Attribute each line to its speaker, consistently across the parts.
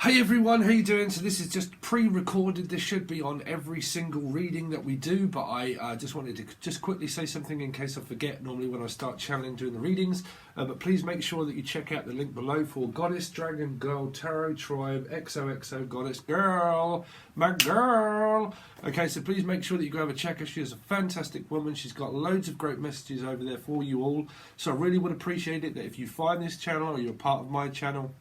Speaker 1: Hey everyone, how you doing? So this is just pre-recorded. This should be on every single reading that we do, but I just wanted to just quickly say something in case I forget normally when I start channeling doing the readings. But please make sure that you check out the link below for Goddess Dragon Girl Tarot Tribe XOXO Goddess Girl, my girl. Okay, so please make sure that you go have a check. She is a fantastic woman. She's got loads of great messages over there for you all. So I really would appreciate it that if you find this channel or you're part of my channel,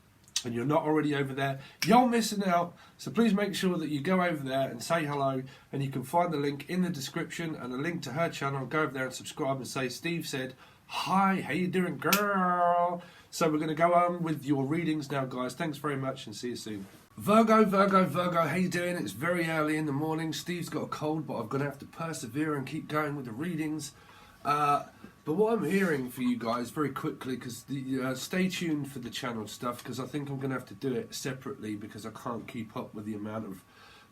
Speaker 1: and you're not already over there, you're missing out. So please make sure that you go over there and say hello, and you can find the link in the description and a link to her channel. Go over there and subscribe and say Steve said hi, how you doing, girl? So we're going to go on with your readings now, guys. Thanks very much and see you soon. Virgo, how you doing? It's very early in the morning. Steve's got a cold, but I'm going to have to persevere and keep going with the readings. But what I'm hearing for you guys very quickly, because stay tuned for the channel stuff, because I think I'm going to have to do it separately because I can't keep up with the amount of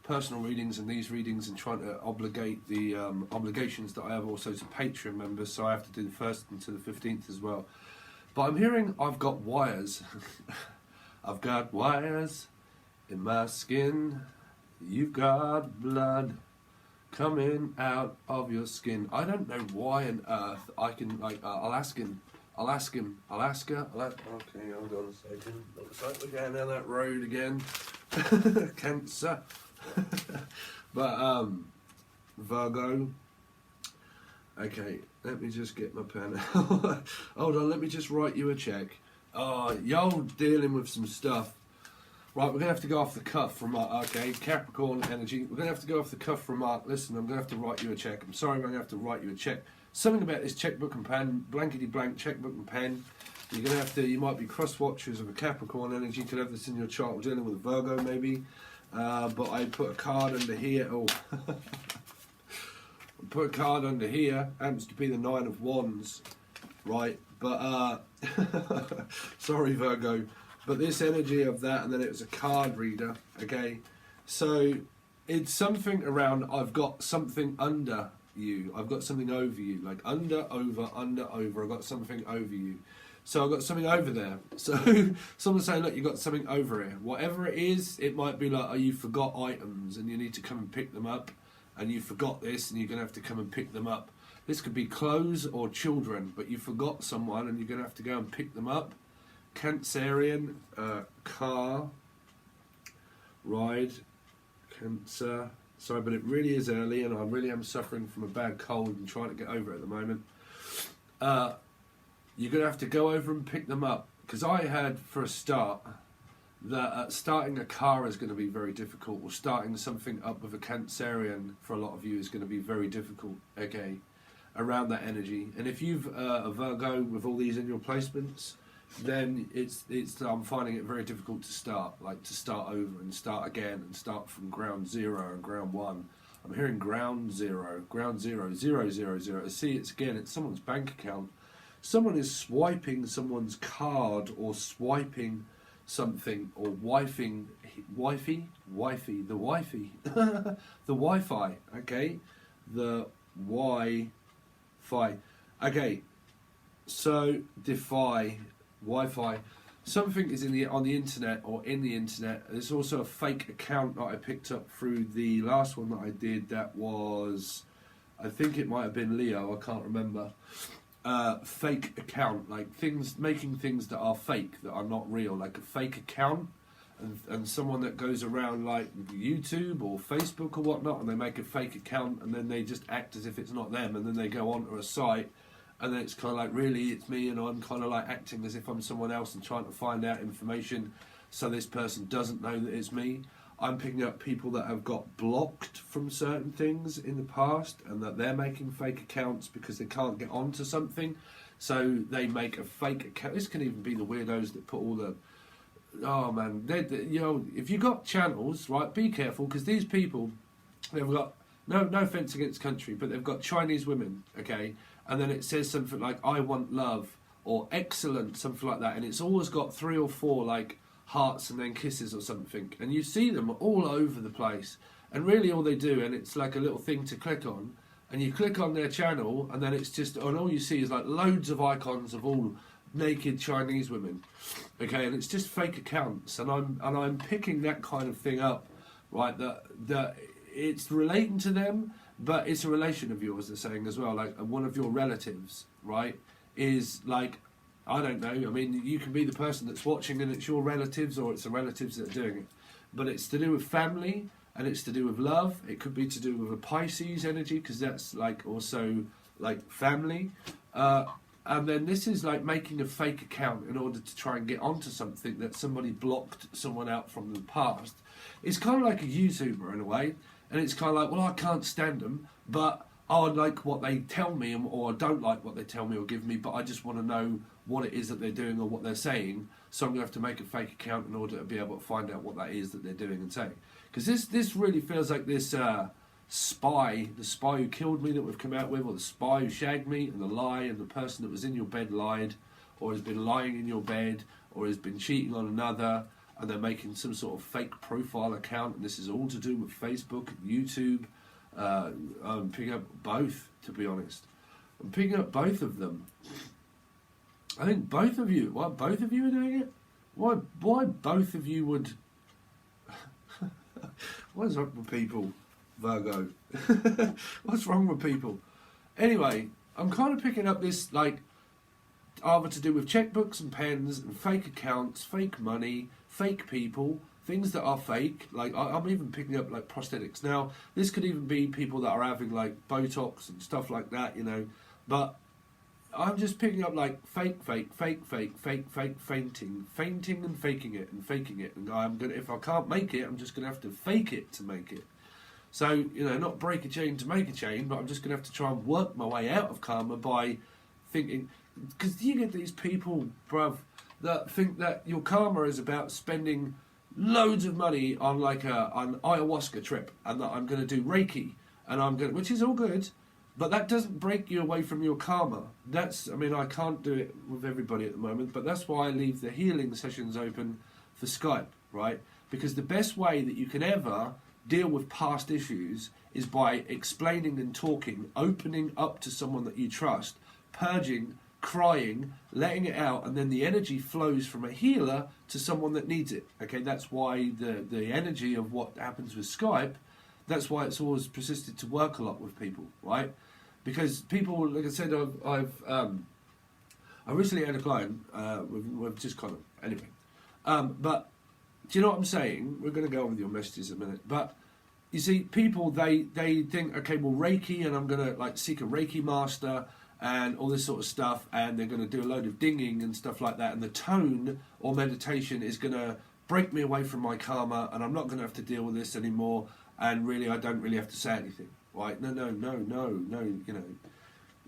Speaker 1: personal readings and these readings and trying to obligate the obligations that I have also to Patreon members, so I have to do the 1st until the 15th as well. But I'm hearing I've got wires. I've got wires in my skin. You've got blood coming out of your skin. I don't know why on earth I can, like, I'll ask him, I'll ask her. Okay, hold on a second. Looks like we're going down that road again. Cancer. But, Virgo. Okay, let me just get my pen. Hold on, let me just write you a check. Y'all dealing with some stuff. Right, we're going to have to go off the cuff from Mark. Okay, Capricorn energy. We're going to have to go off the cuff from Mark. Listen, I'm going to have to write you a check. I'm sorry, I'm going to have to write you a check. Something about this checkbook and pen, blankety blank checkbook and pen. You're going to have to, you might be cross watchers of a Capricorn energy. You could have this in your chart. We're dealing with a Virgo maybe. But I put a card under here. Oh, put a card under here. Happens to be the 9 of Wands. Right, but, sorry, Virgo. But this energy of that, and then it was a card reader, okay? So it's something around, I've got something under you. I've got something over you. Like under, over, I've got something over you. So I've got something over there. So someone's saying, look, you've got something over here. Whatever it is, it might be like, oh, you forgot items and you need to come and pick them up. And you forgot this and you're going to have to come and pick them up. This could be clothes or children, but you forgot someone and you're going to have to go and pick them up. Cancerian, car, ride, Cancer. Sorry, but it really is early and I really am suffering from a bad cold and trying to get over it at the moment. You're going to have to go over and pick them up. Because I had, for a start, that starting a car is going to be very difficult, or starting something up with a Cancerian for a lot of you is going to be very difficult, okay, around that energy. And if you've a Virgo with all these in your placements, then it's I'm finding it very difficult to start over and start again and start from ground zero and ground one. I'm hearing ground zero, 000. See, it's someone's bank account. Someone is swiping someone's card or swiping something or wifey, the wifey, the Wi-Fi, okay, the Wi-Fi, okay. So defy. Wi-Fi. Something is on the internet or in the internet. There's also a fake account that I picked up through the last one that I did. That was, I think it might have been Leo. I can't remember. Fake account, like making things that are fake, that are not real, like a fake account, and someone that goes around like YouTube or Facebook or whatnot, and they make a fake account, and then they just act as if it's not them, and then they go onto a site. And then it's kind of like, really, it's me, and I'm kind of like acting as if I'm someone else and trying to find out information so this person doesn't know that it's me. I'm picking up people that have got blocked from certain things in the past and that they're making fake accounts because they can't get onto something. So they make a fake account. This can even be the weirdos that put all the... Oh, man. You know, if you've got channels, right, be careful, because these people, they've got... No offence against country, but they've got Chinese women, okay? And then it says something like, I want love, or excellent, something like that. And it's always got 3 or 4, like, hearts and then kisses or something. And you see them all over the place. And really all they do, and it's like a little thing to click on, and you click on their channel, and then it's just, and all you see is like loads of icons of all naked Chinese women, okay, and it's just fake accounts, and I'm picking that kind of thing up, right? That it's relating to them, but it's a relation of yours. They're saying as well, like one of your relatives, right, is like, I don't know. I mean, you can be the person that's watching, and it's your relatives, or it's the relatives that are doing it, but it's to do with family. And it's to do with love. It could be to do with a Pisces energy, because that's like also like family. And then this is like making a fake account in order to try and get onto something that somebody blocked someone out from the past. It's kind of like a YouTuber in a way. And it's kind of like, well, I can't stand them, but I like what they tell me, or I don't like what they tell me or give me, but I just want to know what it is that they're doing or what they're saying. So I'm going to have to make a fake account in order to be able to find out what that is that they're doing and saying. Because this really feels like this spy, the spy who killed me that we've come out with, or the spy who shagged me, and the lie, and the person that was in your bed lied, or has been lying in your bed, or has been cheating on another, and they're making some sort of fake profile account, and this is all to do with Facebook and YouTube. I'm picking up both, to be honest. I'm picking up both of them. I think both of you, why both of you are doing it? Why both of you would... What's wrong with people, Virgo? What's wrong with people? Anyway, I'm kind of picking up this, like, either to do with checkbooks and pens and fake accounts, fake money, fake people, things that are fake. Like, I'm even picking up, like, prosthetics. Now, this could even be people that are having, like, Botox and stuff like that, you know. But I'm just picking up, like, fainting, and faking it. And I'm gonna, if I can't make it, I'm just going to have to fake it to make it. So, you know, not break a chain to make a chain, but I'm just going to have to try and work my way out of karma by thinking... Because you get these people, bruv, that think that your karma is about spending loads of money on, like, an ayahuasca trip, and that I'm going to do Reiki, and which is all good, but that doesn't break you away from your karma. That's, I mean, I can't do it with everybody at the moment, but that's why I leave the healing sessions open for Skype, right? Because the best way that you can ever deal with past issues is by explaining and talking, opening up to someone that you trust, purging, crying, letting it out, and then the energy flows from a healer to someone that needs it. Okay, that's why the energy of what happens with Skype, that's why it's always persisted to work a lot with people, right? Because people, like I said, I recently had a client, we've just kind of, anyway. But, do you know what I'm saying? We're going to go on with your messages in a minute. But, you see, people, they think, okay, well, Reiki, and I'm going to, like, seek a Reiki master, and all this sort of stuff, and they're going to do a load of dinging and stuff like that, and the tone or meditation is going to break me away from my karma, and I'm not going to have to deal with this anymore, and really, I don't really have to say anything. Right, no, you know,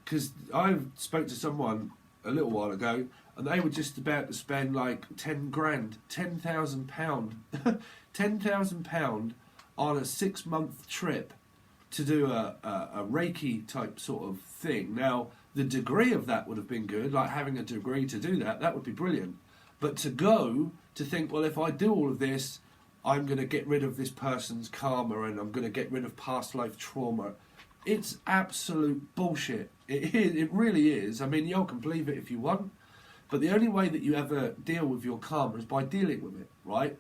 Speaker 1: because I spoke to someone a little while ago, and they were just about to spend like 10 grand, £10,000, £10,000 on a 6-month trip to do a Reiki type sort of thing. Now, the degree of that would have been good, like having a degree to do that would be brilliant. But to think, well, if I do all of this, I'm going to get rid of this person's karma, and I'm going to get rid of past life trauma. It's absolute bullshit. It really is. I mean, y'all can believe it if you want, but the only way that you ever deal with your karma is by dealing with it, right?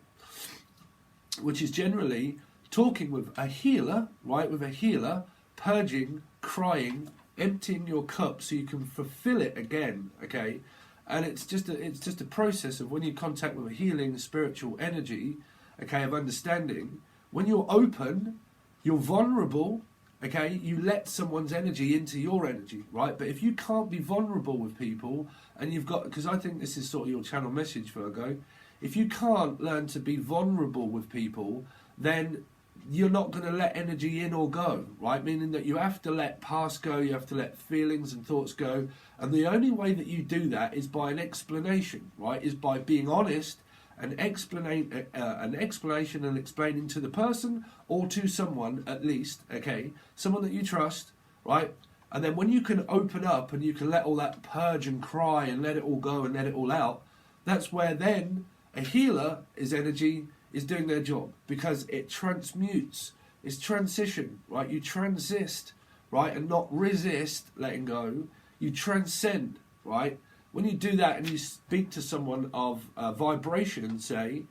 Speaker 1: Which is generally talking with a healer, right? With a healer, purging, crying, emptying your cup so you can fulfill it again, okay? And it's just a process of when you contact with a healing spiritual energy, okay, of understanding. When you're open, you're vulnerable, okay, you let someone's energy into your energy, right? But if you can't be vulnerable with people, and you've got, because I think this is sort of your channel message, Virgo, if you can't learn to be vulnerable with people, then you're not going to let energy in or go, right? Meaning that you have to let past go, you have to let feelings and thoughts go, and the only way that you do that is by an explanation, right? Is by being honest, an explanation and explaining to the person or to someone at least, okay, someone that you trust, right? And then when you can open up and you can let all that purge and cry and let it all go and let it all out, that's where then a healer is energy is doing their job, because it transmutes, it's transition, right? You transist, right, and not resist letting go. You transcend, right? when you do that and you speak to someone of vibration, say,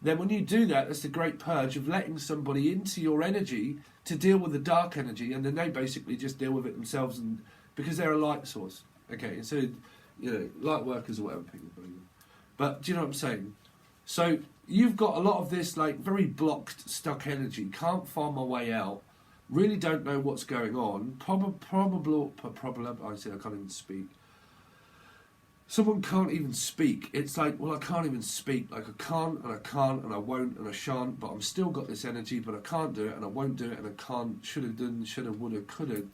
Speaker 1: then when you do that, that's the great purge of letting somebody into your energy to deal with the dark energy, and then they basically just deal with it themselves, and because they're a light source. Okay, so, light workers or whatever people believe in. But do you know what I'm saying? So you've got a lot of this like very blocked, stuck energy. Can't find my way out. Really don't know what's going on. Probably. I say I can't even speak. Someone can't even speak. It's like, well, I can't even speak. Like I can't, and I won't, and I shan't. But I'm still got this energy, but I can't do it, and I won't do it, and I can't. Should have done, should have, would have, could have.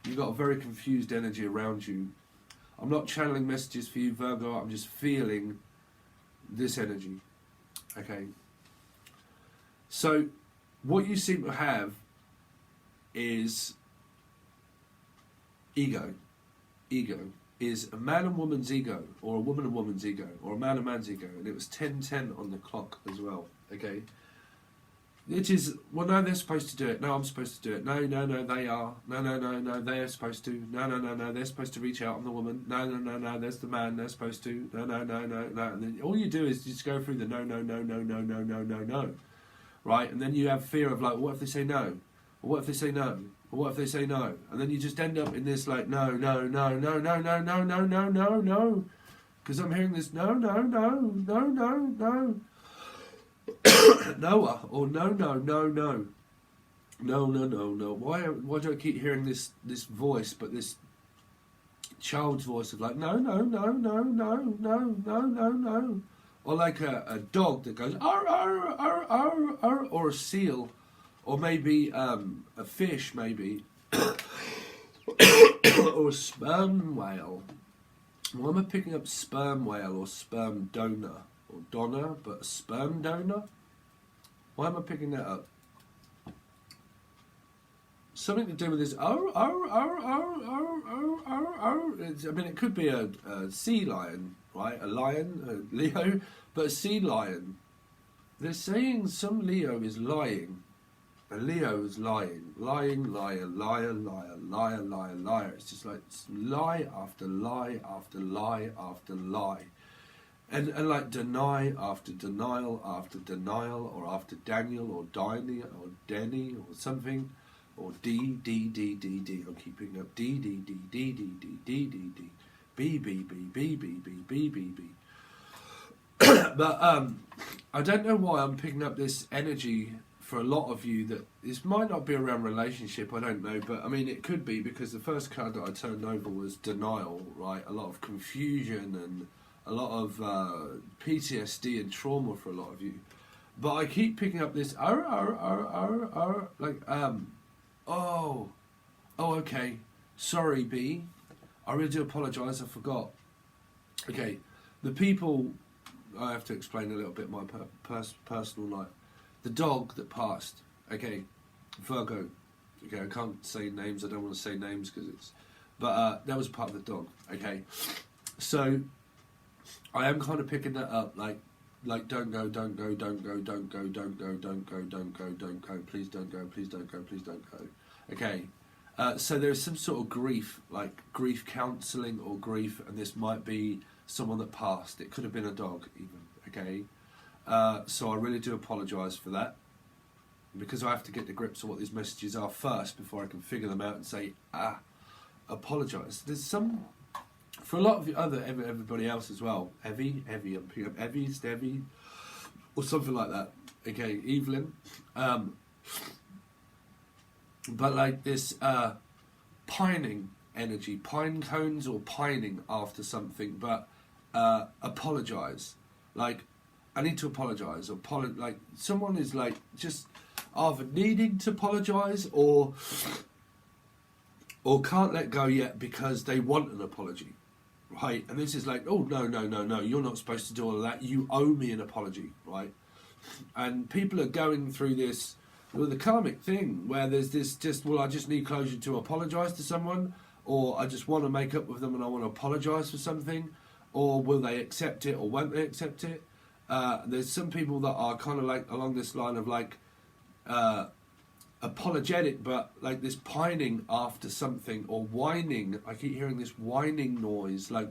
Speaker 1: You've got a very confused energy around you. I'm not channeling messages for you, Virgo. I'm just feeling this energy. Okay. So, what you seem to have is ego. Ego is a man and woman's ego, or a woman and woman's ego, or a man and man's ego, and it was 10:10 on the clock as well. Okay. It is, well, no, they're supposed to do it. No, I'm supposed to do it. No, they are. No, they're supposed to. No, they're supposed to reach out on the woman. No, there's the man, they're supposed to. No. And then all you do is just go through the no. Right? And then you have fear of like, what if they say no? Or what if they say no? Or what if they say no? And then you just end up in this like, no. Because I'm hearing this no. Noah, or no. Why do I keep hearing this voice, but this child's voice of like no, or like a dog that goes arr, or a seal, or maybe a fish, maybe, or a sperm whale. Why am I picking up sperm whale or sperm donor? Or donor, but a sperm donor? Why am I picking that up? Something to do with this. I mean, it could be a sea lion, right? A lion, a Leo, but a sea lion. They're saying some Leo is lying. A Leo is lying. Lying, liar. It's just like lie after lie after lie after lie. And like deny after denial after denial, or after Daniel or Diney or Denny or something, or D. I'm keeping up D. B. But I don't know why I'm picking up this energy for a lot of you that this might not be around relationship. I don't know, but I mean it could be, because the first card that I turned over was denial, right? A lot of confusion and a lot of PTSD and trauma for a lot of you. But I keep picking up this like okay, sorry B, I really do apologise, I forgot. Okay, the people, I have to explain a little bit my personal life. The dog that passed, okay, Virgo, okay, I can't say names, I don't want to say names because it's, but that was part of the dog, okay. So I am kind of picking that up, like don't go, please don't go. Okay, so there's some sort of grief, like grief counselling or grief, and this might be someone that passed. It could have been a dog even, okay? So I really do apologise for that, because I have to get to grips with what these messages are first before I can figure them out and say, apologise. There's some... For a lot of everybody else as well, Evie, I'm picking up Evie, Stevie, or something like that. Okay, Evelyn. But like this pining energy, pine cones or pining after something, but apologise. Like, I need to apologise, or like someone is like just either needing to apologise or can't let go yet because they want an apology. Right, and this is like, oh, no, you're not supposed to do all of that, you owe me an apology, right? And people are going through this, well, the karmic thing, where there's this just, well, I just need closure to apologise to someone, or I just want to make up with them and I want to apologise for something, or will they accept it or won't they accept it? There's some people that are kind of like along this line of like, apologetic, but like this pining after something, or whining. I keep hearing this whining noise, like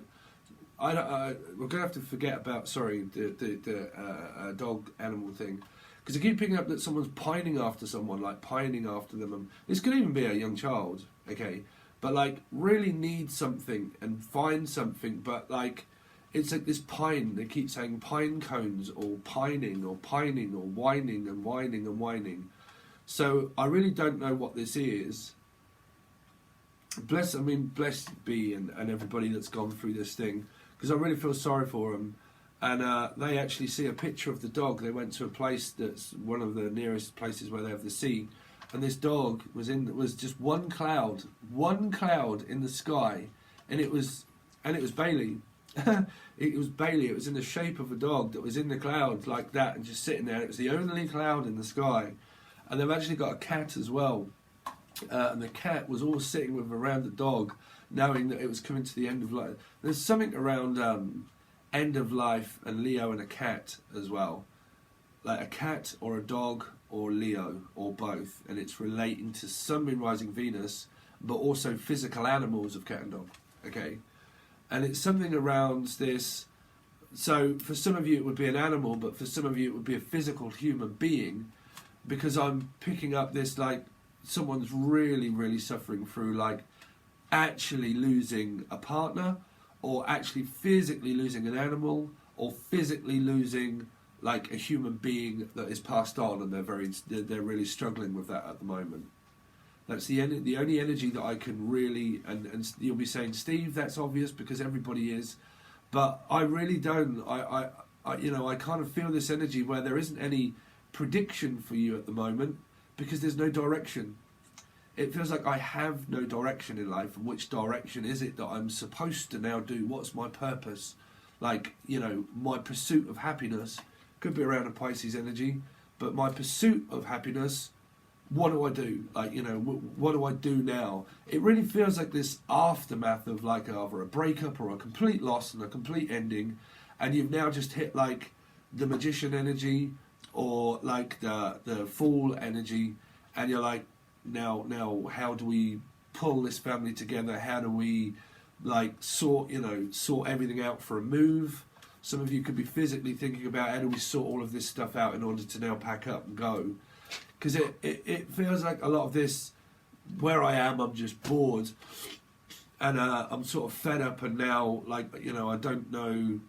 Speaker 1: we're gonna have to forget about the dog animal thing, because I keep picking up that someone's pining after someone, like pining after them. And this could even be a young child, okay, but like really need something and find something, but like it's like this pine. They keep saying pine cones or pining or whining and whining and whining. So I really don't know what this is. Blessed be and everybody that's gone through this thing, because I really feel sorry for them. And they actually see a picture of the dog. They went to a place that's one of the nearest places where they have the sea, and this dog was just one cloud in the sky, and it was Bailey. It was Bailey. It was in the shape of a dog that was in the clouds like that and just sitting there. It was the only cloud in the sky, and they've actually got a cat as well. And the cat was all sitting around the dog, knowing that it was coming to the end of life. There's something around end of life and Leo and a cat as well, like a cat or a dog or Leo or both, and it's relating to Sun, Moon, Rising, Venus, but also physical animals of cat and dog. Okay, and it's something around this. So for some of you it would be an animal, but for some of you it would be a physical human being, because I'm picking up this like someone's really, really suffering through like actually losing a partner, or actually physically losing an animal, or physically losing like a human being that is passed on, and they're really struggling with that at the moment. That's the only energy that I can really, and you'll be saying, Steve, that's obvious because everybody is, but I really don't. I kind of feel this energy where there isn't any prediction for you at the moment, because there's no direction. It feels like I have no direction in life, and which direction is it that I'm supposed to now do? What's my purpose? Like, my pursuit of happiness could be around a Pisces energy, but my pursuit of happiness, what do I do? Like, what do I do now? It really feels like this aftermath of like either a breakup or a complete loss and a complete ending, and you've now just hit like the Magician energy, or like the Fool energy, and you're like, now how do we pull this family together? How do we like sort everything out for a move? Some of you could be physically thinking about how do we sort all of this stuff out in order to now pack up and go, because it feels like a lot of this, where I am, I'm just bored, and I'm sort of fed up, and now like I don't know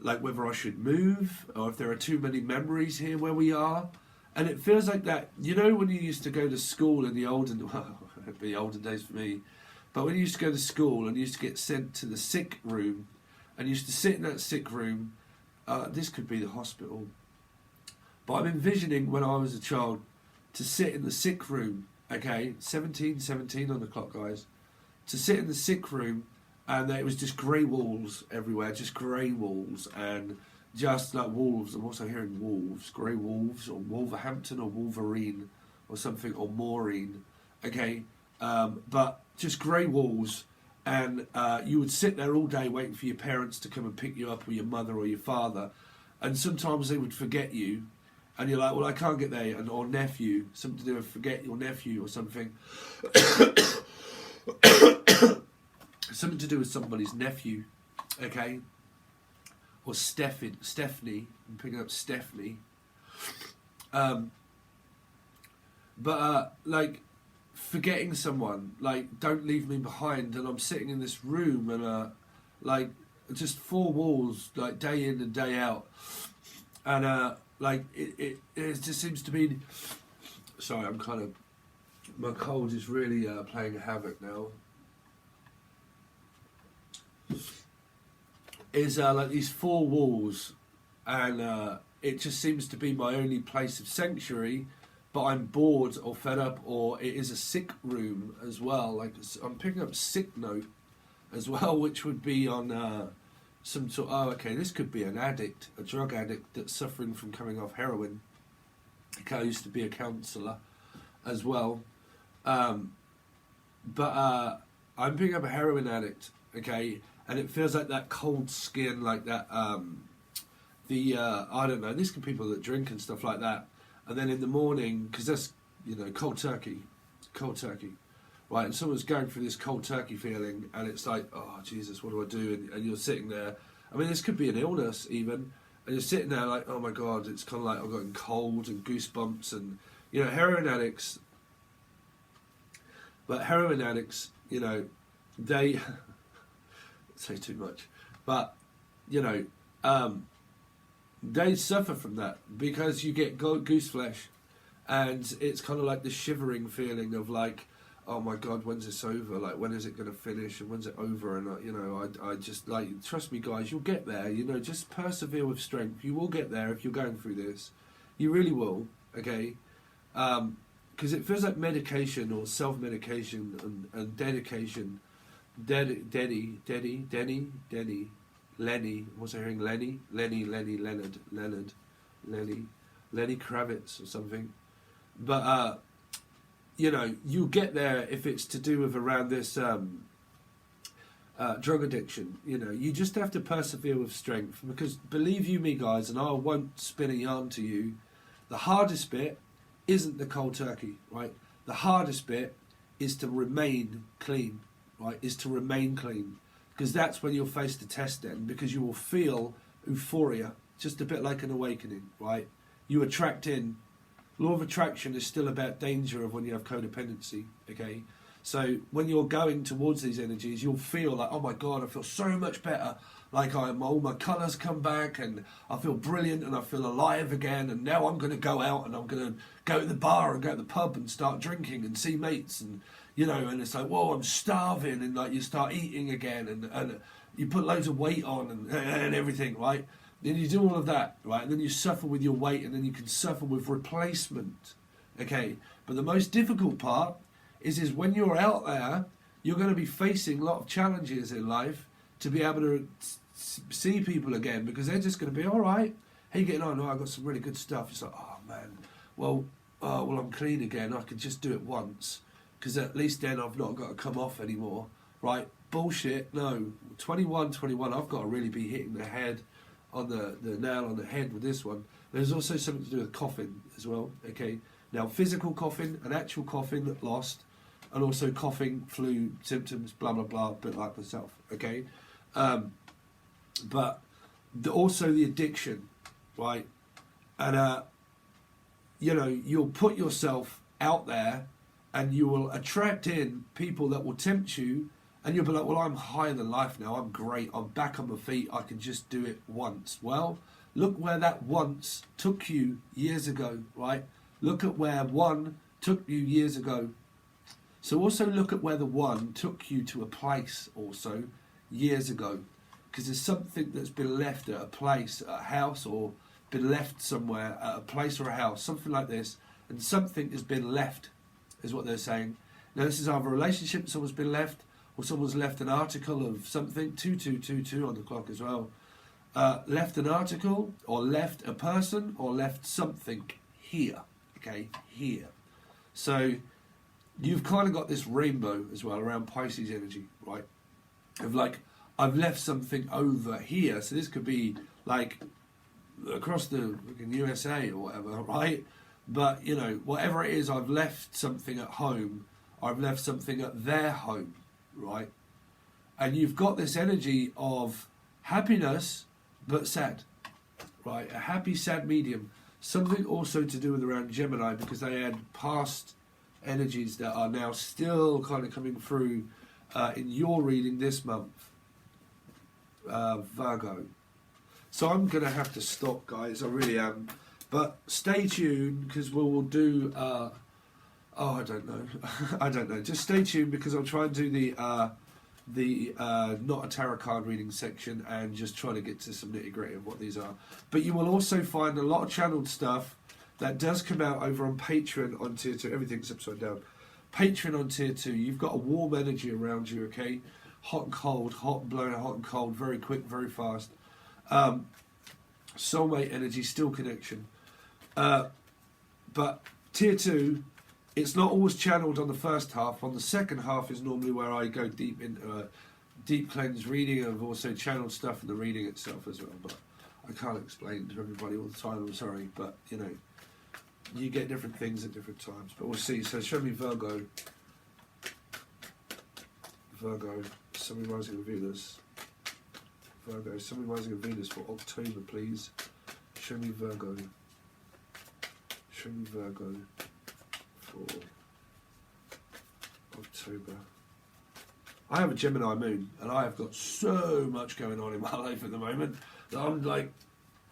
Speaker 1: like whether I should move or if there are too many memories here where we are. And it feels like that, when you used to go to school in the olden, it'd be olden days for me, but when you used to go to school and you used to get sent to the sick room, and you used to sit in that sick room, this could be the hospital, but I'm envisioning when I was a child to sit in the sick room, okay, 17 on the clock, guys, to sit in the sick room, and it was just grey walls everywhere, just grey walls, and just like wolves. I'm also hearing wolves, grey wolves, or Wolverhampton, or Wolverine, or something, or Maureen, okay, but just grey walls, and you would sit there all day waiting for your parents to come and pick you up, or your mother or your father, and sometimes they would forget you, and you're like, well, I can't get there, or nephew, something to do with forget your nephew or something. Something to do with somebody's nephew, okay, or Stephanie. I'm picking up Stephanie. But like forgetting someone, like don't leave me behind, and I'm sitting in this room, and like just four walls, like day in and day out, and like it just seems to be. Sorry, I'm kind of, my cold is really playing havoc now. Is like these four walls, and it just seems to be my only place of sanctuary, but I'm bored or fed up, or it is a sick room as well. Like I'm picking up sick note as well, which would be on some sort. Oh, okay, this could be an addict, a drug addict that's suffering from coming off heroin. I used to be a counsellor as well, but I'm picking up a heroin addict. Okay. And it feels like that cold skin, like that, I don't know, these can be people that drink and stuff like that. And then in the morning, because that's, cold turkey, right? And someone's going through this cold turkey feeling, and it's like, oh, Jesus, what do I do? And you're sitting there, I mean, this could be an illness even, and you're sitting there like, oh my God, it's kind of like I've got cold and goosebumps, and you know, heroin addicts. But heroin addicts, you know, they say too much, but you know, they suffer from that because you get goose flesh, and it's kind of like the shivering feeling of like, oh my God, when's this over? Like, when is it going to finish, and when's it over? And you know, I just like, trust me, guys, you'll get there. You know, just persevere with strength. You will get there if you're going through this. You really will. Okay. Because it feels like medication or self-medication and dedication. Lenny, what's I hearing? Lenny, Leonard, Lenny Kravitz or something. But, you know, you get there if it's to do with around this drug addiction. You know, you just have to persevere with strength, because believe you me, guys, and I won't spin a yarn to you, the hardest bit isn't the cold turkey, right? The hardest bit is to remain clean, right? Is to remain clean, because that's when you'll face the test then, because you will feel euphoria, just a bit like an awakening, right? You attract in. Law of attraction is still about danger of when you have codependency, okay? So when you're going towards these energies, you'll feel like, oh my God, I feel so much better. Like all my colours come back, and I feel brilliant, and I feel alive again, and now I'm going to go out, and I'm going to go to the bar and go to the pub and start drinking and see mates, and you know, and it's like, whoa, I'm starving, and like you start eating again, and you put loads of weight on and everything, right? Then you do all of that, right? And then you suffer with your weight, and then you can suffer with replacement, okay? But the most difficult part is when you're out there, you're going to be facing a lot of challenges in life to be able to see people again, because they're just going to be, all right, how you getting on? Oh, I got some really good stuff. It's like, oh man, well, I'm clean again. I could just do it once, because at least then I've not got to come off anymore, right? Bullshit. No, 21, I've got to really be hitting the head on the nail on the head with this one. There's also something to do with coughing as well, okay? Now, physical coughing and actual coughing lost, and also coughing, flu symptoms, blah, blah, blah, a bit like myself, okay? But also the addiction, right? And, you know, you'll put yourself out there, and you will attract in people that will tempt you, and you'll be like, well, I'm higher than life now. I'm great. I'm back on my feet. I can just do it once. Well, look where that once took you years ago, right? Look at where one took you years ago. So also look at where the one took you to a place also years ago. Because there's something that's been left at a place, at a house, or been left somewhere at a place or a house, something like this. And something has been left, is what they're saying. Now, this is either a relationship, someone's been left, or someone's left an article of something, 2222 on the clock as well. Left an article, or left a person, or left something here, okay, here. So you've kind of got this rainbow as well around Pisces energy, right? Of like, I've left something over here, so this could be like across the USA or whatever, right? But, you know, whatever it is, I've left something at home, I've left something at their home, right? And you've got this energy of happiness but sad, right? A happy sad medium. Something also to do with around Gemini, because they had past energies that are now still kind of coming through in your reading this month, Virgo. So I'm going to have to stop, guys, I really am. But stay tuned, because we'll do I don't know. I don't know. Just stay tuned, because I'll try and do the not a tarot card reading section, and just try to get to some nitty gritty of what these are. But you will also find a lot of channeled stuff that does come out over on Patreon on tier 2. Everything's upside down. Patreon on tier 2. You've got a warm energy around you, okay? Hot and cold, hot and blowing, hot and cold, very quick, very fast. Soulmate energy, still connection. But tier 2, it's not always channeled on the first half. On the second half is normally where I go deep into a deep cleanse reading. I've also channeled stuff in the reading itself as well, but I can't explain to everybody all the time, I'm sorry. But, you know, you get different things at different times. But we'll see. So show me Virgo. Virgo, Sun, Rising, Venus. Virgo. Sun, rising, and Venus for October, please. Show me Virgo. Show me Virgo for October. I have a Gemini moon, and I have got so much going on in my life at the moment that I'm like,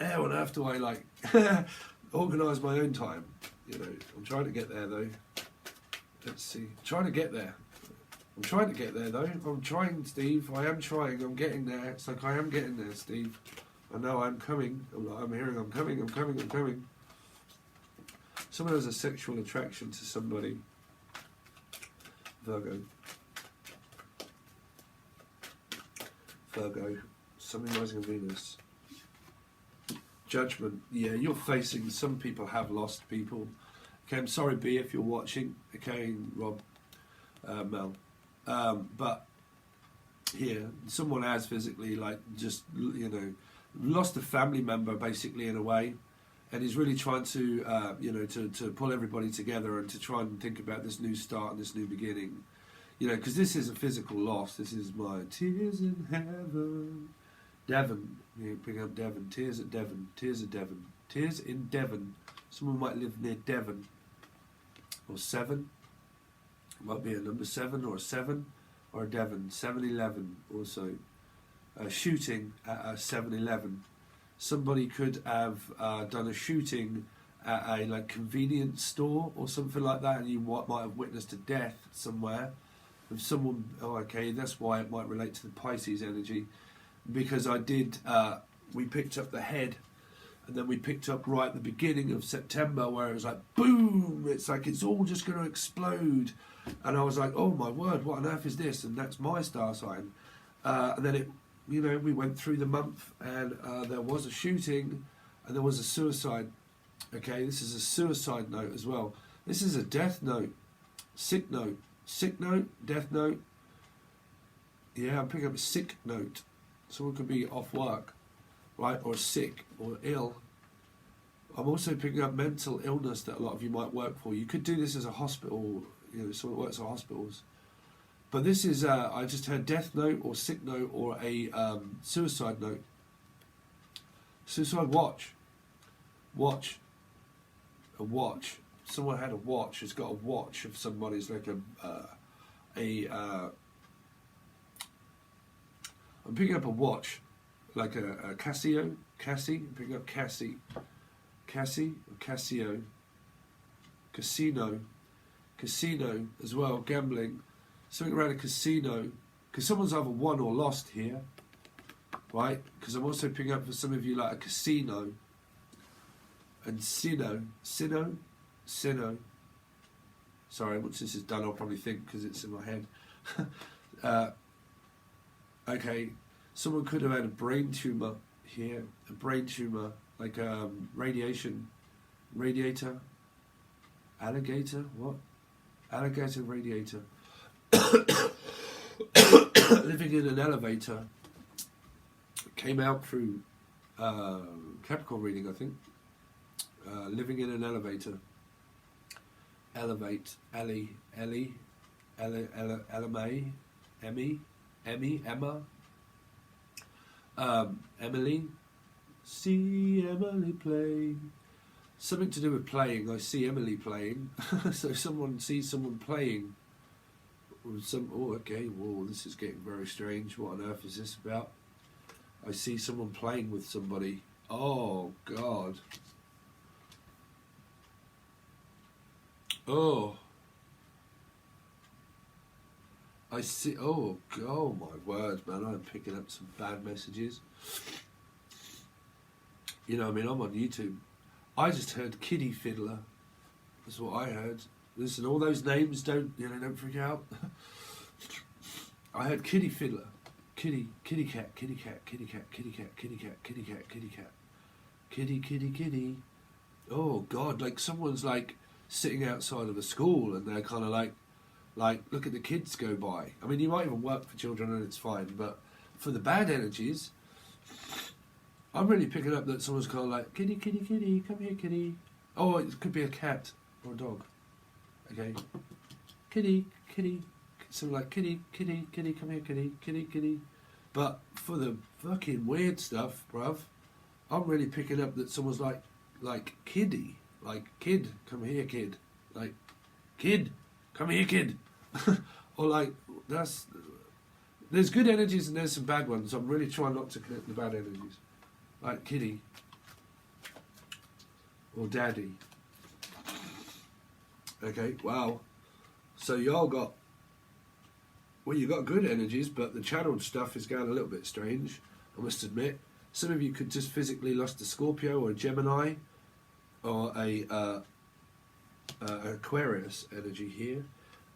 Speaker 1: how on earth do I like organise my own time? You know, I'm trying to get there though. Let's see, trying to get there. I'm trying to get there though. I'm trying, Steve. I am trying. I'm getting there. It's like I am getting there, Steve. I know I'm coming. I'm hearing I'm coming. I'm coming. I'm coming. Someone has a sexual attraction to somebody. Virgo. Virgo. Sun, rising, and Venus. Judgment. Yeah, you're facing. Some people have lost people. Okay, I'm sorry, B, if you're watching. Okay, Rob, Mel. But here, someone has physically, like, just, you know, lost a family member, basically, in a way, and is really trying to, you know, to pull everybody together and to try and think about this new start and this new beginning. You know, because this is a physical loss. This is my tears in heaven. Devon. You pick up Devon. Tears at Devon. Tears at Devon. Tears in Devon. Someone might live near Devon. Or 7. Might be a number 7 or a 7 or a Devon. 7-Eleven also. Shooting at a 7-Eleven. Somebody could have done a shooting at a like convenience store or something like that, and you might have witnessed a death somewhere of someone. Oh, okay, that's why it might relate to the Pisces energy, because I did. We picked up the head, and then we picked up right at the beginning of September where it was like boom. It's like it's all just going to explode, and I was like, oh my word, what on earth is this? And that's my star sign. And then it, you know, we went through the month, and there was a shooting, and there was a suicide. Okay, this is a suicide note as well. This is a death note, sick note, death note. Yeah, I'm picking up a sick note. Someone could be off work, right, or sick or ill. I'm also picking up mental illness that a lot of you might work for. You could do this as a hospital, you know, someone works at hospitals. But this is, I just heard death note or sick note or a suicide note. Suicide watch. Watch. A watch. Someone had a watch. It's got a watch of somebody's like I'm picking up a watch, like a Casio. Cassie. I'm picking up Cassie. Cassie or Casio. Casino. Casino as well. Gambling. Something around a casino. Because someone's either won or lost here. Right? Because I'm also picking up for some of you like a casino. And Sino. Sorry, once this is done I'll probably think because it's in my head. Okay, someone could have had a brain tumour here. A brain tumour, like radiator. Alligator? What? Alligator radiator. Living in an elevator. Came out through Capricorn reading, I think. Living in an elevator. Elevate. Ellie. Emma. Emily. See Emily play. Something to do with playing. I see Emily playing. So someone sees someone playing. Oh, okay. Whoa, this is getting very strange. What on earth is this about? I see someone playing with somebody. Oh, God. Oh. I see. Oh my word, man. I'm picking up some bad messages. You know, I mean, I'm on YouTube. I just heard Kiddie Fiddler. That's what I heard. Listen, all those names, don't freak out. I heard Kiddie Fiddler. Kitty cat. Kitty. Oh, God, like someone's like sitting outside of a school and they're kind of like, look at the kids go by. I mean, you might even work for children and it's fine, but for the bad energies, I'm really picking up that someone's kind of like, kitty, come here, kitty. Oh, it could be a cat or a dog. Okay. Kitty. Something like, kitty, come here, kitty. But for the fucking weird stuff, bruv, I'm really picking up that someone's like kiddie, like kid, come here, kid, like kid, come here, kid, or like there's good energies and there's some bad ones. I'm really trying not to connect the bad energies, like kiddie or daddy. Okay, wow. So y'all got, well, you got good energies, but the channeled stuff is going a little bit strange, I must admit. Some of you could just physically lost a Scorpio or a Gemini or a Aquarius energy here.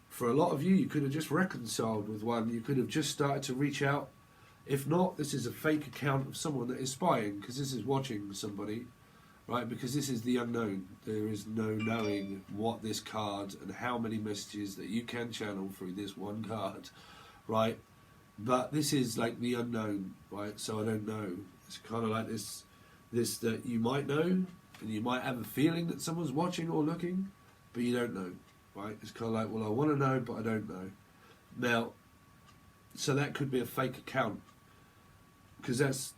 Speaker 1: For a lot of you, you could have just reconciled with one. You could have just started to reach out. If not, this is a fake account of someone that is spying, because this is watching somebody, right? Because this is the unknown. There is no knowing what this card and how many messages that you can channel through this one card, right? But this is like the unknown, right? So I don't know. It's kind of like this that you might know, and you might have a feeling that someone's watching or looking, but you don't know, right? It's kind of like, well, I want to know, but I don't know. Now, so that could be a fake account, because that's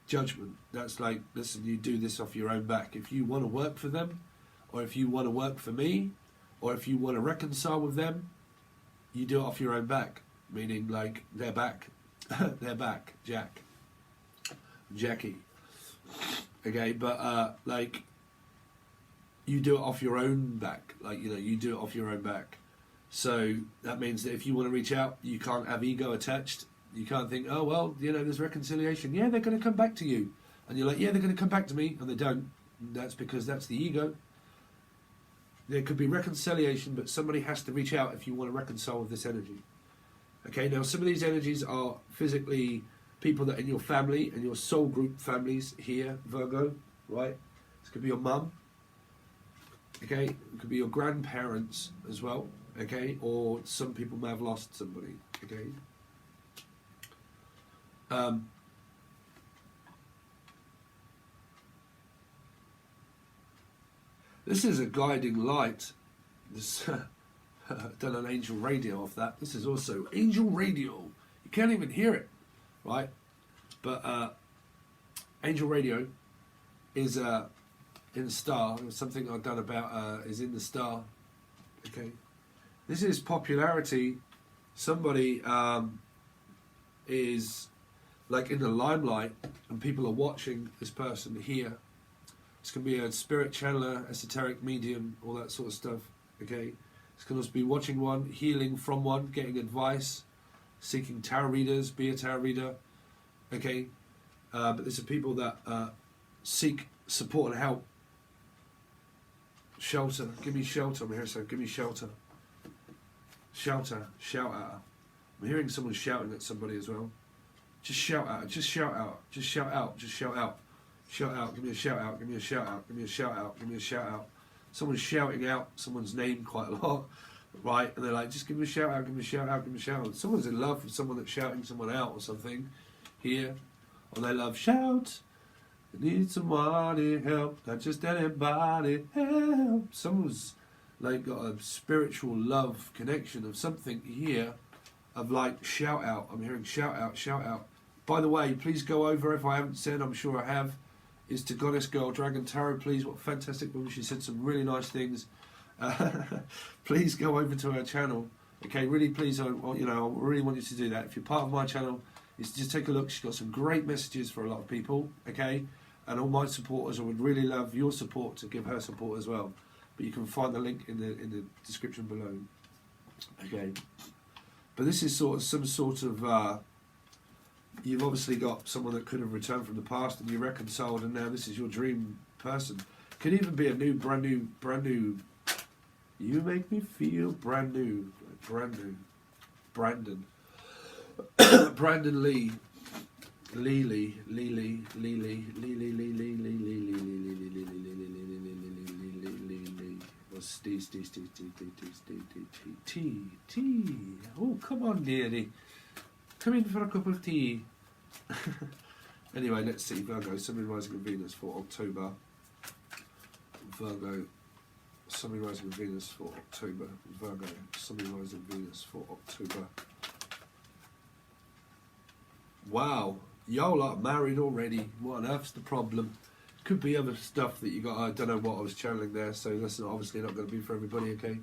Speaker 1: judgment. That's like, listen, you do this off your own back. If you want to work for them, or if you want to work for me, or if you want to reconcile with them, you do it off your own back. Meaning, like, they're back. They're back, Jackie. Okay, but like, you do it off your own back. Like, you know, you do it off your own back. So that means that if you want to reach out, you can't have ego attached. You can't think, oh, well, you know, there's reconciliation. Yeah, they're going to come back to you. And you're like, yeah, they're going to come back to me. And they don't. That's because that's the ego. There could be reconciliation, but somebody has to reach out if you want to reconcile with this energy. Okay, now some of these energies are physically people that are in your family and your soul group families here, Virgo, right? This could be your mum, okay? It could be your grandparents as well, okay? Or some people may have lost somebody, okay? This is a guiding light. This done an angel radio off that. This is also angel radio. You can't even hear it, right? But angel radio is in the star. Something I've done about is in the star. Okay, this is popularity. Somebody is like in the limelight, and people are watching this person here. This can be a spirit channeler, esoteric medium, all that sort of stuff. Okay. This can also be watching one, healing from one, getting advice, seeking tarot readers, be a tarot reader, okay? But these are people that seek support and help. Shelter, give me shelter, I'm here, so give me shelter. Shelter, shout at her. I'm hearing someone shouting at somebody as well. Just shout at her, just shout out, just shout out, just shout out. Shout out, give me a shout out, give me a shout out, give me a shout out, give me a shout out. Someone's shouting out someone's name quite a lot, right? And they're like, just give me a shout out, give me a shout out, give me a shout out. Someone's in love with someone that's shouting someone out or something here. Or they love shout. I need somebody help, not just anybody help. Someone's like got a spiritual love connection of something here of like shout out. I'm hearing shout out, shout out. By the way, please go over, if I haven't said, I'm sure I have, is to Goddess Girl Dragon Tarot, please. What a fantastic woman. She said some really nice things. Please go over to her channel. Okay, really please, I really want you to do that. If you're part of my channel, is just take a look. She's got some great messages for a lot of people, okay? And all my supporters, I would really love your support to give her support as well. But you can find the link in the description below. Okay. But this is some sort of you've obviously got someone that could have returned from the past and you reconciled, and now this is your dream person. Could even be a new, brand new. You make me feel brand new. Brandon. Brandon Lee. Lily. Tea. Oh, come on, dearie. Come in for a cup of tea. Anyway, let's see. Virgo, Sun rising in Venus for October. Virgo, Sun rising in Venus for October. Virgo, Sun rising in Venus for October. wow, y'all are married already. What on earth's the problem? Could be other stuff that you got. I don't know what I was channeling there, so that's obviously not going to be for everybody. Okay.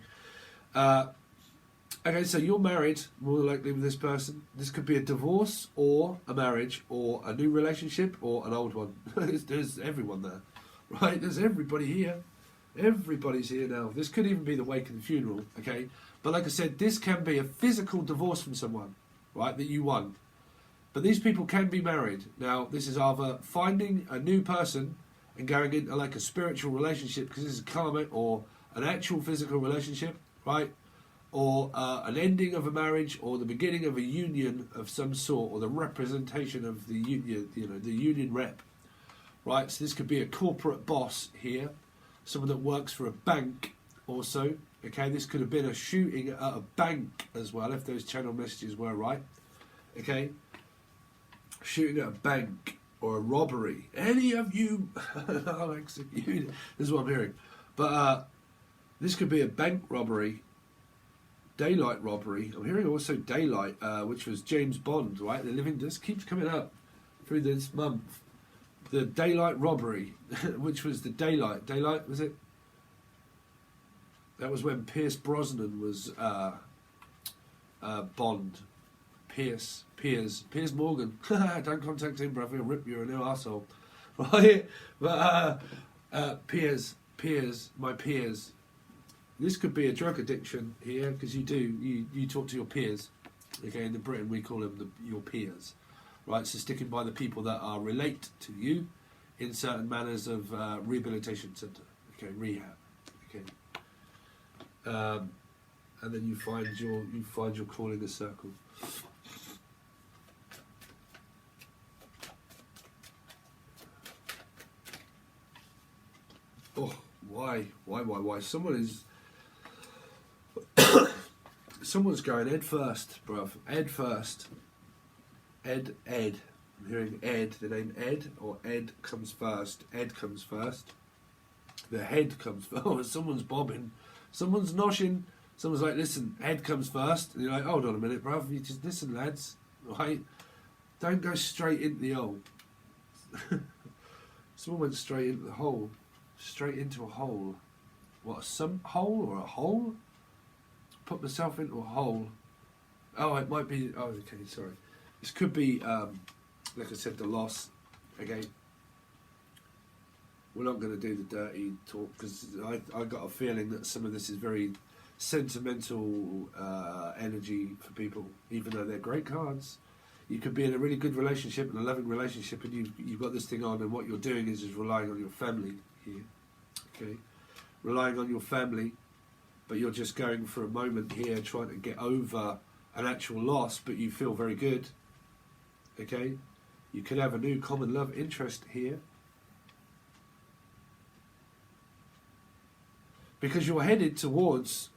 Speaker 1: Okay, so you're married, more likely with this person. This could be a divorce or a marriage or a new relationship or an old one. There's everyone there, right? There's everybody here. Everybody's here now. This could even be the wake and the funeral, okay? But like I said, this can be a physical divorce from someone, right, that you won. But these people can be married. Now, this is either finding a new person and going into like a spiritual relationship, because this is karmic, or an actual physical relationship, right? Or an ending of a marriage, or the beginning of a union of some sort, or the representation of the union, the union rep, right? So this could be a corporate boss here, someone that works for a bank also, okay? This could have been a shooting at a bank as well, if those channel messages were right, okay? Shooting at a bank or a robbery. Any of you, I'll execute it. This is what I'm hearing. But this could be a bank robbery, daylight robbery. I'm hearing also daylight, which was James Bond, right? The living, this keeps coming up through this month. The daylight robbery, which was the daylight. Daylight, was it? That was when Pierce Brosnan was Bond. Piers Morgan. Don't contact him, brother. He'll rip you a new arsehole. Right? But Piers, my peers. This could be a drug addiction here, because you talk to your peers. Okay, in Britain we call them your peers. Right, so sticking by the people that are relate to you in certain manners of rehabilitation centre. Okay, rehab. Okay. And then you find your calling a circle. Oh, why? Someone's going head first, bruv. Head first. Ed. I'm hearing Ed. The name Ed, or Ed comes first. Ed comes first. The head comes first. Oh, someone's bobbing. Someone's noshing. Someone's like, listen, head comes first. And you're like, hold on a minute, bruv. You just listen, lads. Right? Don't go straight into the hole. Someone went straight into the hole. Straight into a hole. What, a sump hole or a hole? Put myself into a hole. Oh, it might be... Oh, okay, sorry. This could be, like I said, the loss. Okay. We're not going to do the dirty talk, because I got a feeling that some of this is very sentimental energy for people, even though they're great cards. You could be in a really good relationship, and a loving relationship, and you've got this thing on, and what you're doing is relying on your family here. Okay. Relying on your family, but you're just going for a moment here, trying to get over an actual loss, but you feel very good. Okay, you could have a new common love interest here, because you're headed towards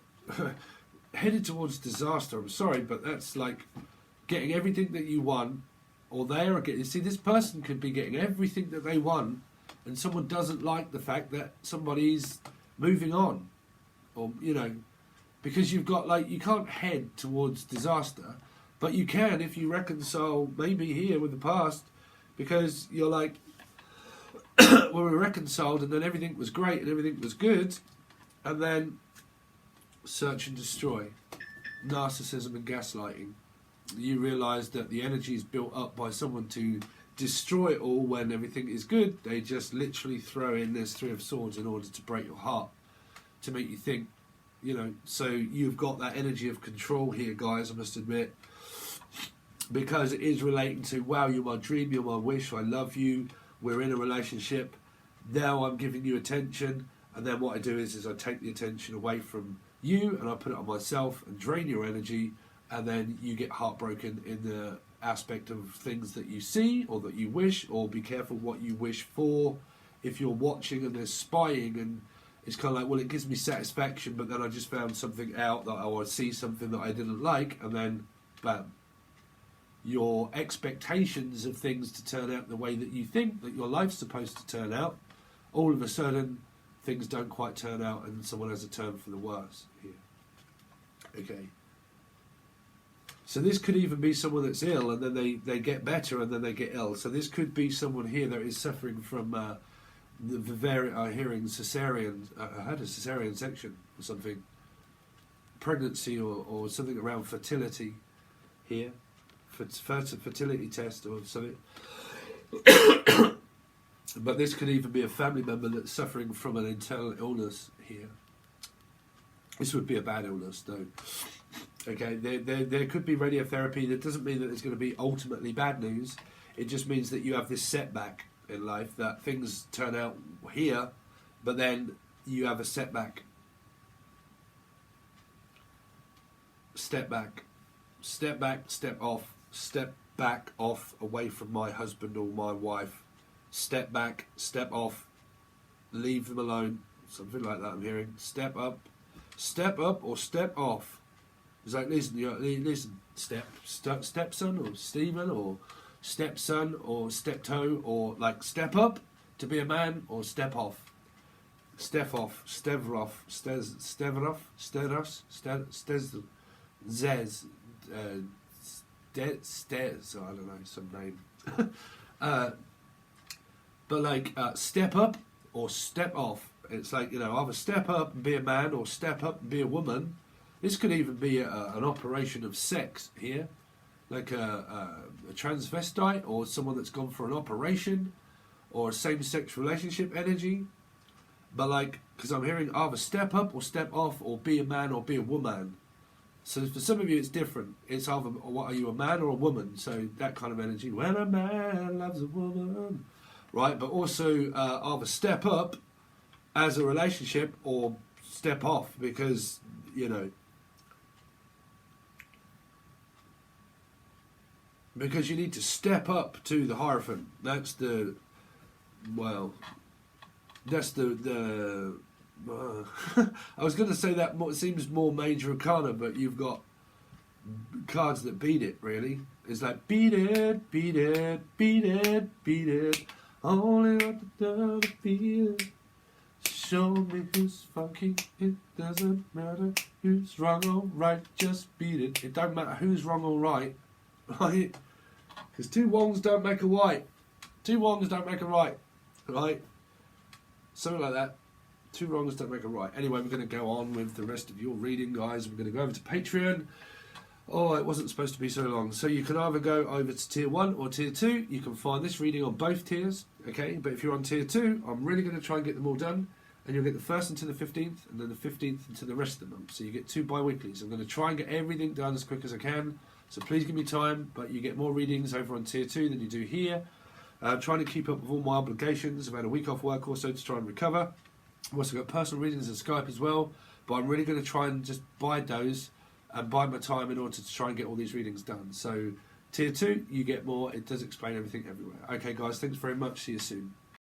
Speaker 1: disaster. I'm sorry, but that's like getting everything that you won, or they are getting. See, this person could be getting everything that they won, and someone doesn't like the fact that somebody's moving on, or because you've got you can't head towards disaster. But you can if you reconcile maybe here with the past, because you're like, well, we reconciled and then everything was great and everything was good, and then search and destroy, narcissism and gaslighting. You realise that the energy is built up by someone to destroy it all when everything is good. They just literally throw in this Three of Swords in order to break your heart, to make you think, so you've got that energy of control here, guys, I must admit. Because it is relating to, wow, you're my dream, you're my wish, I love you, we're in a relationship, now I'm giving you attention, and then what I do is I take the attention away from you and I put it on myself and drain your energy, and then you get heartbroken in the aspect of things that you see or that you wish, or be careful what you wish for. If you're watching and there's spying, and it's kind of like, well, it gives me satisfaction, but then I just found something out, that I see something that I didn't like, and then bam. Your expectations of things to turn out the way that you think that your life's supposed to turn out, all of a sudden things don't quite turn out and someone has a turn for the worse here. Okay. So this could even be someone that's ill and then they get better and then they get ill. So this could be someone here that is suffering from the hearing cesarean. I had a cesarean section or something. Pregnancy or something around fertility here. Fertility test or something. But this could even be a family member that's suffering from an internal illness here. This would be a bad illness, though. Okay, there could be radiotherapy. That doesn't mean that it's going to be ultimately bad news. It just means that you have this setback in life, that things turn out here, but then you have a setback. Step back, step back off away from my husband or my wife. Step back, step off, leave them alone. Something like that I'm hearing. Step up or step off. It's like, listen, stepson or Stephen or stepson or steptoe, or like step up to be a man or step off. Step off, Stevrov, Stevrov, Steros, Stes, Zez, Stez, I don't know, some name. But like step up or step off. It's like, either step up and be a man or step up and be a woman. This could even be an operation of sex here, like a transvestite or someone that's gone for an operation or a same-sex relationship energy. But like, because I'm hearing either step up or step off or be a man or be a woman. So for some of you it's different. It's either, what are you, a man or a woman? So that kind of energy. When a man loves a woman. Right, but also either step up as a relationship or step off because, because you need to step up to the Hierophant. That's the I was going to say that seems more major arcana, but you've got cards that beat it, really. It's like, beat it, beat it, beat it, beat it. Only what the to feel. Show me who's funky. It doesn't matter who's wrong or right. Just beat it. It don't matter who's wrong or right. Right? Because two wrongs don't make a right. Two wrongs don't make a right. Right? Something like that. Two wrongs don't make a right. Anyway, we're going to go on with the rest of your reading, guys. We're going to go over to Patreon. Oh, it wasn't supposed to be so long. So you can either go over to tier 1 or tier 2. You can find this reading on both tiers. Okay? But if you're on tier 2, I'm really going to try and get them all done. And you'll get the 1st until the 15th, and then the 15th until the rest of the month. So you get 2 bi-weeklies. I'm going to try and get everything done as quick as I can. So please give me time. But you get more readings over on tier 2 than you do here. I'm trying to keep up with all my obligations. I've had a week off work also to try and recover. I've also got personal readings on Skype as well. But I'm really going to try and just bide those and bide my time in order to try and get all these readings done. So tier 2, you get more. It does explain everything everywhere. Okay, guys, thanks very much. See you soon.